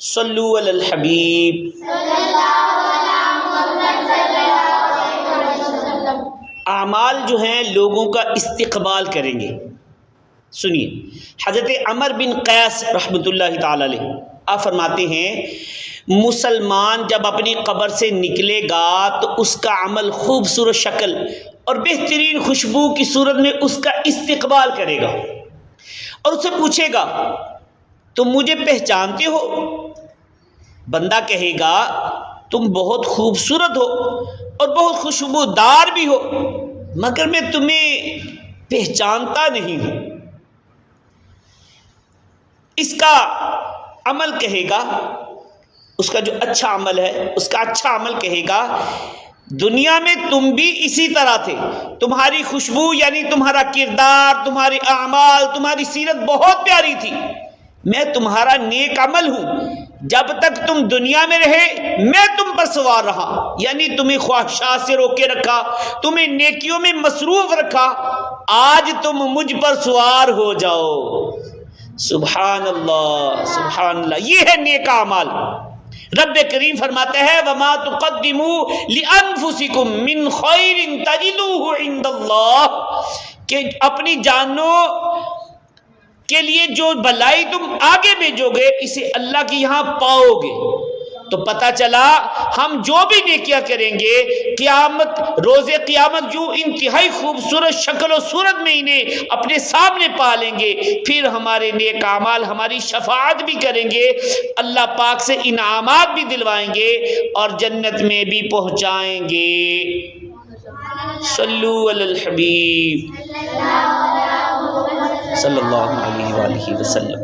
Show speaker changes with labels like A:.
A: صلو علی الحبیب۔ اعمال جو ہیں لوگوں کا استقبال کریں گے۔ سنیے، حضرت عمر بن قیس رحمۃ اللہ تعالی علیہ آپ فرماتے ہیں مسلمان جب اپنی قبر سے نکلے گا تو اس کا عمل خوبصورت شکل اور بہترین خوشبو کی صورت میں اس کا استقبال کرے گا اور اسے پوچھے گا تم مجھے پہچانتے ہو؟ بندہ کہے گا تم بہت خوبصورت ہو اور بہت خوشبودار بھی ہو، مگر میں تمہیں پہچانتا نہیں ہوں۔ اس کا عمل کہے گا، اس کا جو اچھا عمل ہے اس کا اچھا عمل کہے گا دنیا میں تم بھی اسی طرح تھے، تمہاری خوشبو یعنی تمہارا کردار، تمہارے اعمال، تمہاری سیرت بہت پیاری تھی، میں تمہارا نیک عمل ہوں، جب تک تم دنیا میں رہے میں تم پر سوار رہا، یعنی تمہیں خواہشات سے روکے رکھا، تمہیں نیکیوں میں مصروف رکھا، آج تم مجھ پر سوار ہو جاؤ۔ سبحان اللہ، سبحان اللہ، یہ ہے نیک اعمال۔ رب کریم فرماتے ہیں وَمَا تُقَدِّمُوا لِأَنفُسِكُم مِّن خَيْرٍ تَجِدُوهُ عِندَ اللَّهِ، کہ اپنی جانوں کے لیے جو بھلائی تم آگے بھیجو گے اسے اللہ کے یہاں پاؤ گے۔ تو پتہ چلا ہم جو بھی نیکیاں کریں گے قیامت، روز قیامت جو انتہائی خوبصورت شکل و صورت میں انہیں اپنے سامنے پالیں گے، پھر ہمارے نیک اعمال ہماری شفاعت بھی کریں گے، اللہ پاک سے انعامات بھی دلوائیں گے اور جنت میں بھی پہنچائیں گے۔ صلو علی الحبیب صلی اللہ علیہ وآلہ وسلم۔